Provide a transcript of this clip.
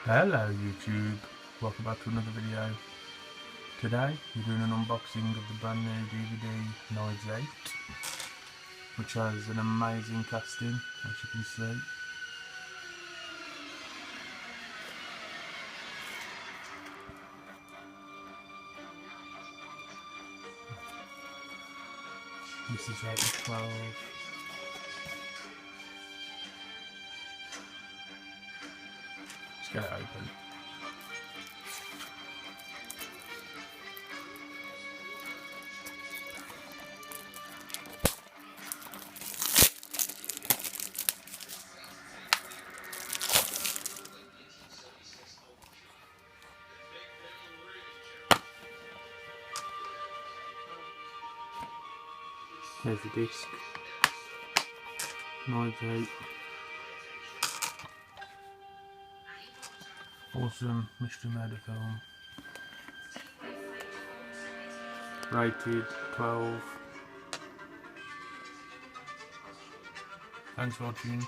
Hello YouTube, welcome back to another video. Today we're doing an unboxing of the brand new DVD Knives Out, which has an amazing casting, as you can see. This is out of 12. Let's get it open. There's the disc. Knives Out. Awesome mystery murder film. Rated 12. Thanks for watching.